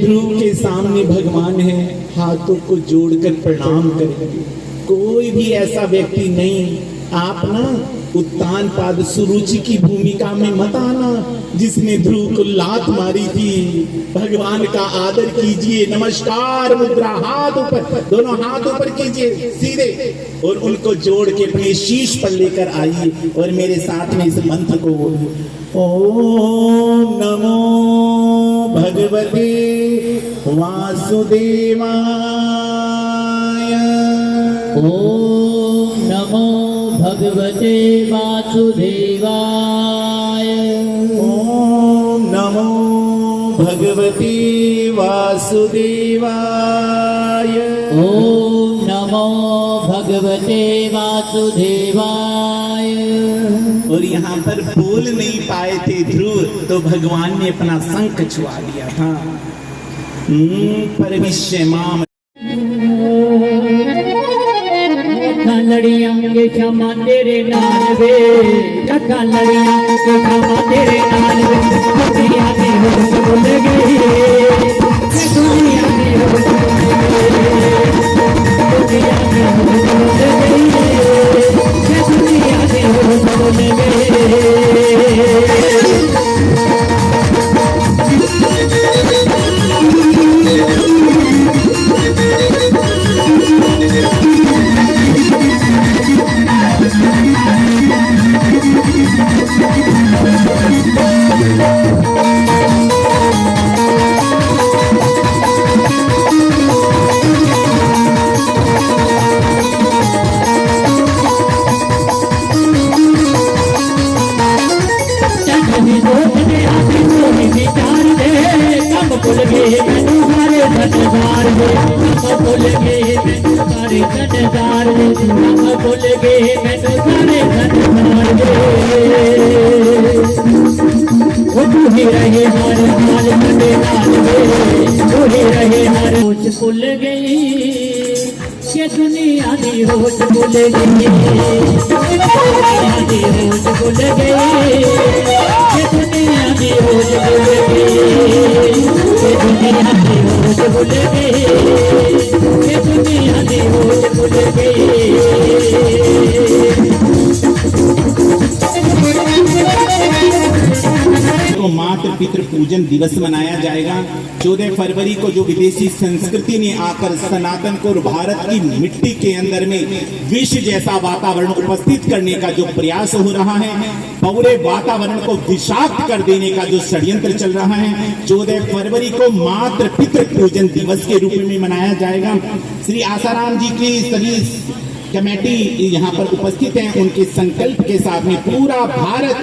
ध्रुव के सामने भगवान है, हाथों को जोड़कर प्रणाम करेंगे। कोई भी ऐसा व्यक्ति नहीं, आप ना उत्तान पाद सुरुचि की भूमिका में मत आना जिसने ध्रुव को लात मारी थी। भगवान का आदर कीजिए, नमस्कार मुद्रा, हाथ ऊपर, दोनों हाथ ऊपर कीजिए सीधे, और उनको जोड़ के अपने शीश पर लेकर आइए और मेरे साथ में इस मंत्र को बोलिए। ओम नमो भगवते वासुदेवाय। ओम नमो भगवते वासुदेवाय। ओम नमो भगवते वासुदेवाय। ओम नमो भगवते वासुदेवाय। और यहाँ पर बोल नहीं पाए थे ध्रुव, तो भगवान ने अपना शंख छुआ दिया था। परमिश्य माम लड़ियां के क्षमा तेरे नाल वे, लखा लड़ियां के क्षमा तेरे नाल वे। दुनिया में होश भूल गई, दुनिया में होश भूल गई, दुनिया में होश भूल गई, दुनिया में होश भूल गई। भूल गई कि दुनिया दी होश भूल गई, दुनिया दी होश भूल गई, कि दुनिया दी होश भूल गई, कि दुनिया दी होश भूल गई, कि दुनिया दी होश भूल गई। को मातृ पितृ पूजन दिवस मनाया जाएगा। 14 फरवरी को जो विदेशी संस्कृति ने आकर सनातन को भारत की मिट्टी के अंदर में विष जैसा वातावरण उपस्थित करने का जो प्रयास हो रहा है, पूरे वातावरण को विषाक्त कर देने का जो षड्यंत्र चल रहा है, 14 फरवरी को मातृ पितृ पूजन दिवस के रूप में मनाया जाएगा। श्री आसाराम जी की सभी कमेटी यहाँ पर उपस्थित हैं, उनके संकल्प के साथ में पूरा भारत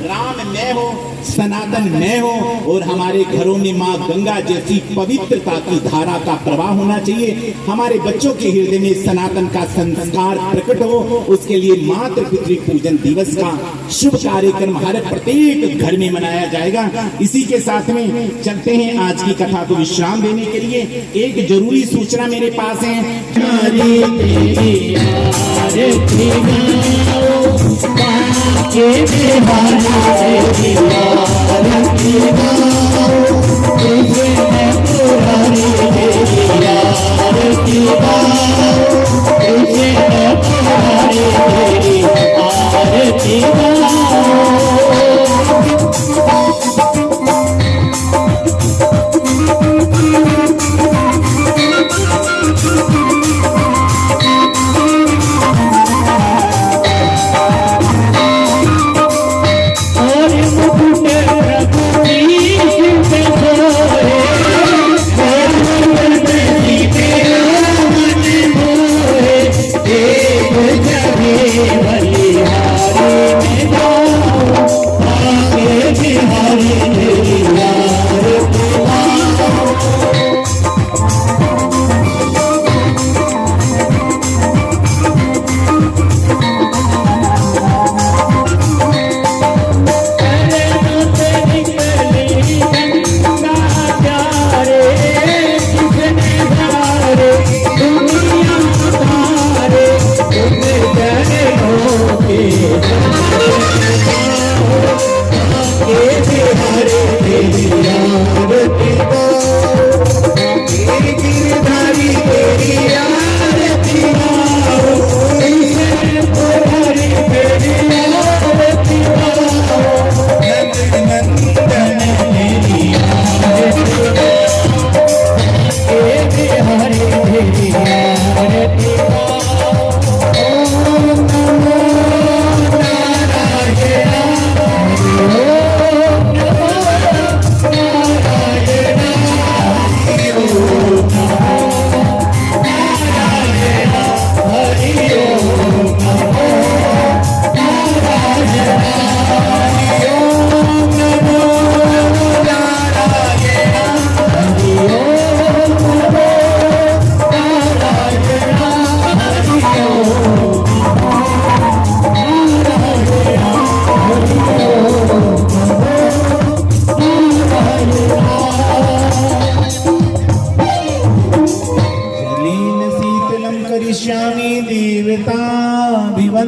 राममय हो, सनातनमय हो, और हमारे घरों में माँ गंगा जैसी पवित्रता की धारा का प्रवाह होना चाहिए। हमारे बच्चों के हृदय में सनातन का संस्कार प्रकट हो, उसके लिए मातृ पितृ पूजन दिवस का शुभ कार्यक्रम हर प्रत्येक घर में मनाया जाएगा। इसी के साथ में चलते हैं आज की कथा को विश्राम देने के लिए। एक जरूरी सूचना मेरे पास है।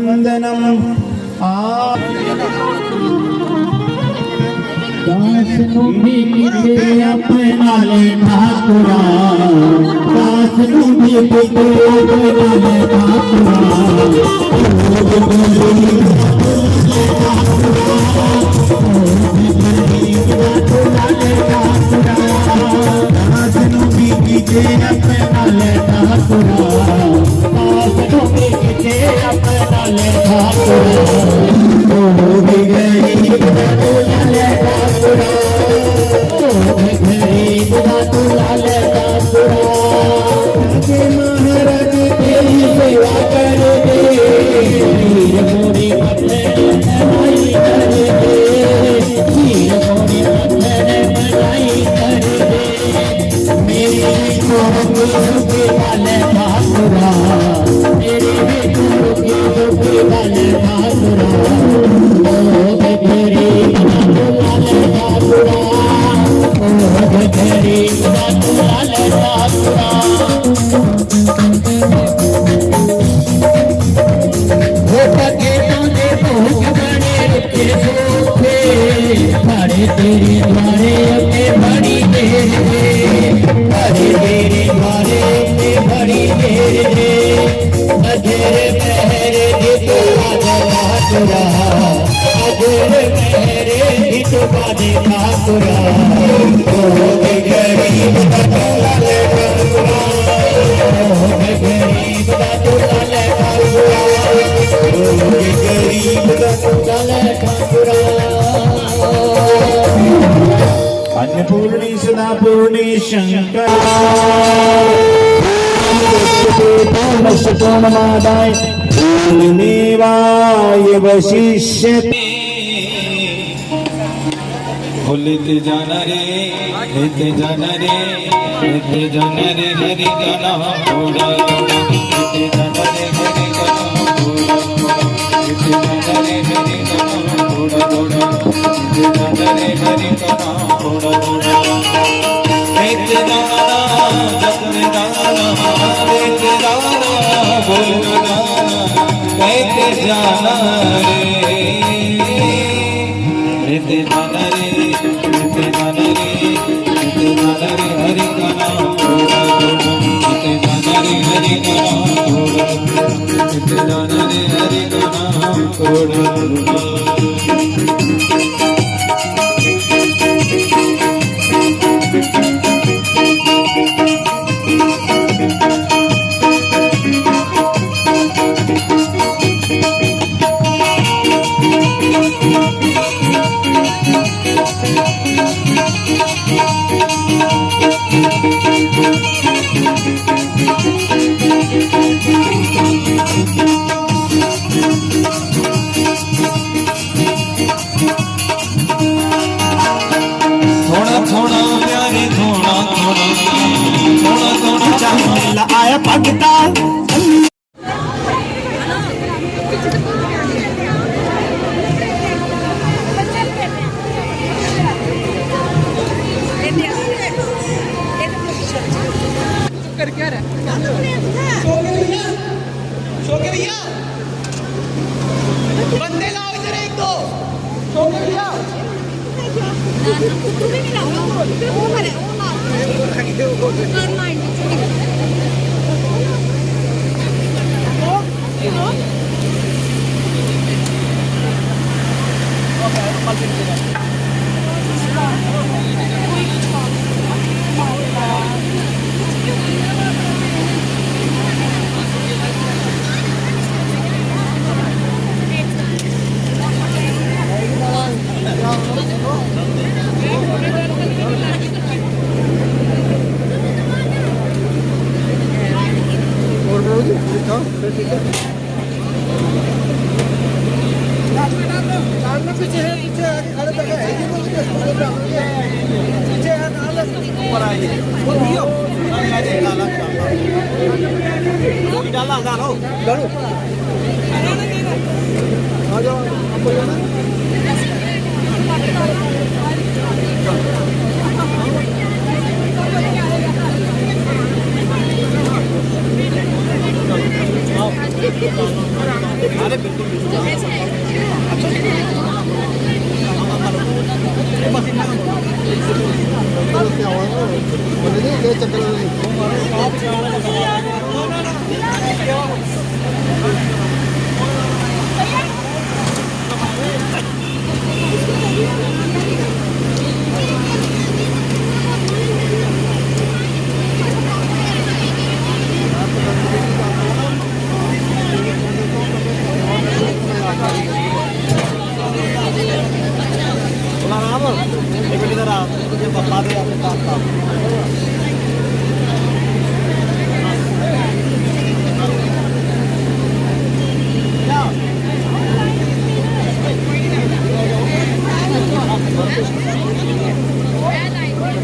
वंदनम दास नुभी किते अपना ले ठाकुरा दास नुभी किते अपना ले ठाकुरा दास नुभी किते अपना ले ठाकुरा दास नुभी किते अपना ले ठाकुरा ओ गई महाराज तेरी सेवा कर दे वीर मोरी पत्थर बनाई कर दे वीर मोरी पत्थर बनाई कर दे मेरी दुखी वाले ठाकुरा मेरी दुखी वाले ठाकुरा ओ तेरी वाले ठाकुरा ओ तेरी वाले ठाकुरा तेरे द्वारे अपने बड़ी देर दे अरे तेरे द्वारे अपने बड़ी देर दे अधेर पहरे दितो बादे ठाकुरा अधेर पहरे दितो बादे ठाकुरा ओ गरीब का लाले ठाकुरा ओ गरीब का लाले ठाकुरा ओ गरीब का लाले ठाकुरा अन्नपूर्णी सदापूर्णी शंकर पूर्णमादाय पूर्णमेवाय वशिष्यते लेते जाना रे लेते जाना रे लेते जाना रे हरि गाना थोड़ा थोड़ा लेते जाना रे हरि गाना थोड़ा थोड़ा लेते जाना रे हरि गाना थोड़ा थोड़ा लेते जाना रे हरि गाना थोड़ा थोड़ा लेते जाना जपने जाना लेते जाना बोलना जाना लेते जाना रे लेते जाना रे लेते जाना रे हरि का नाम थोड़ा थोड़ा लेते जाना रे हरि का नाम थोड़ा लेते जाना रे हरि का नाम थोड़ा थोड़ा आया पाकिस्तान बंदे लाओ इधर एक दो शोके भैया तुम्हें नहीं लाओ वो करे वो मार पीछे है पीछे आगे खड़े तक है ये बोल के पीछे है नाला ऊपर आइए वो दियो डाला डालो डालो आ जाओ आपको जाना अरे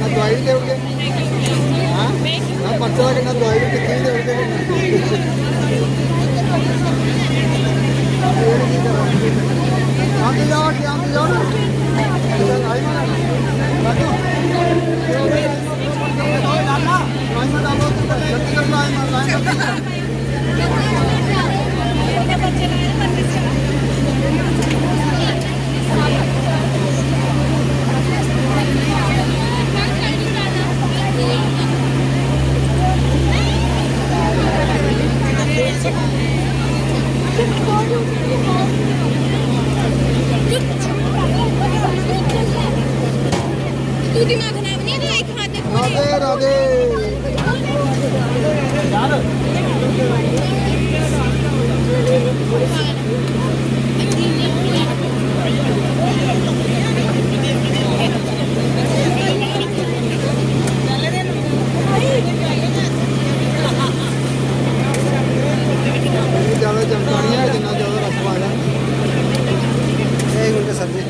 ਦਵਾਈ ਦੇਉਗੇ ਹਾਂ ਪਰਚਾ ਦਾ ਕਿੰਨਾ ਦਵਾਈ ਕਿੱਥੇ ਦੇਉਗੇ ਆਂਦੇ ਜਾਓ ਆਂਦੇ ਜਾਓ ਆਈ ਮਾਰ ਬਾਤੋ ਲਾਲਾ ਆਈ ਮਾਰ ਲਾਲੋ ਤੇ ਜਲਦੀ ਕਰ ਆਈ ਮਾਰ ਲਾਈਨ तू दिमाग खराब नहीं है तो एक हाथ देखो राधे राधे ज्यादा जानकारी है जितना ज्यादा रखवा जाए एक मिनट सब्जी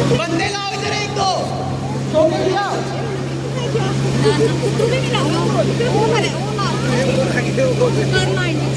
बंदे लाओ इधर एक दो छोटे भैया तू भी नहीं लाओ वो करे वो लाओ कर माइंड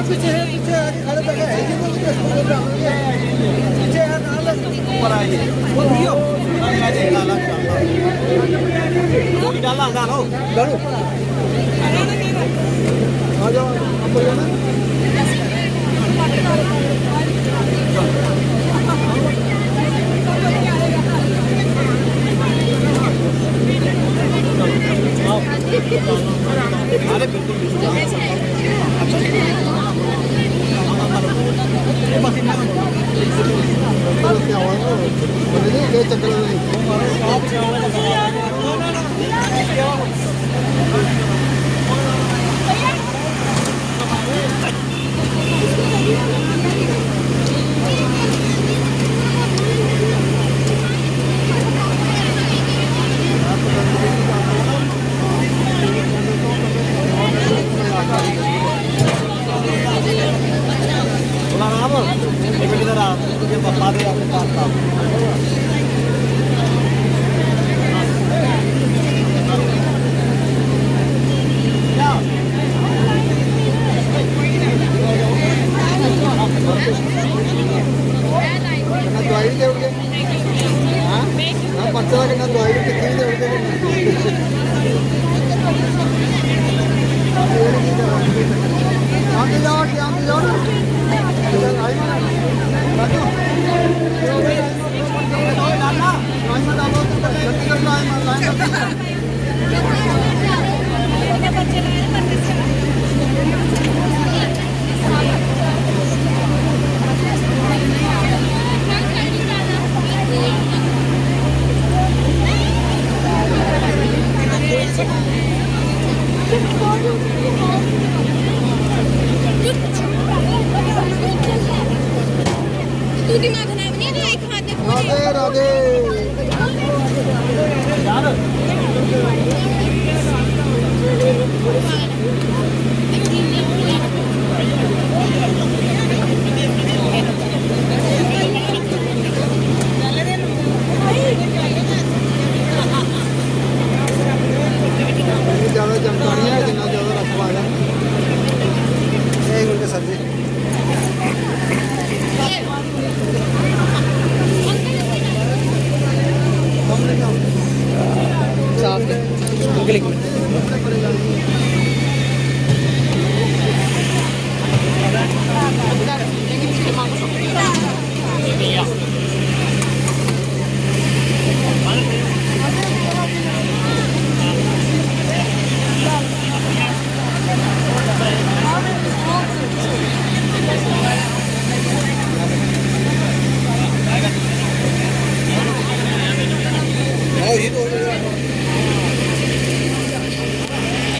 पीछे है पीछे आगे खड़े तक है ये तो पीछे है ऊपर आइए वो भैया डाला डालो डालो आ जाओ आप बोलो ना अरे पापा दे आपके पास दवाई देओगे हाँ बच्चा के ना दवाई कितनी देओगे आगे जाओ ना आई राजू तू दिमाग खराब नहीं है एक हाथ में राधे राधे ज़्यादा चमकानी है जितना ज़्यादा रखवा है एक मिनट सर जी ये तो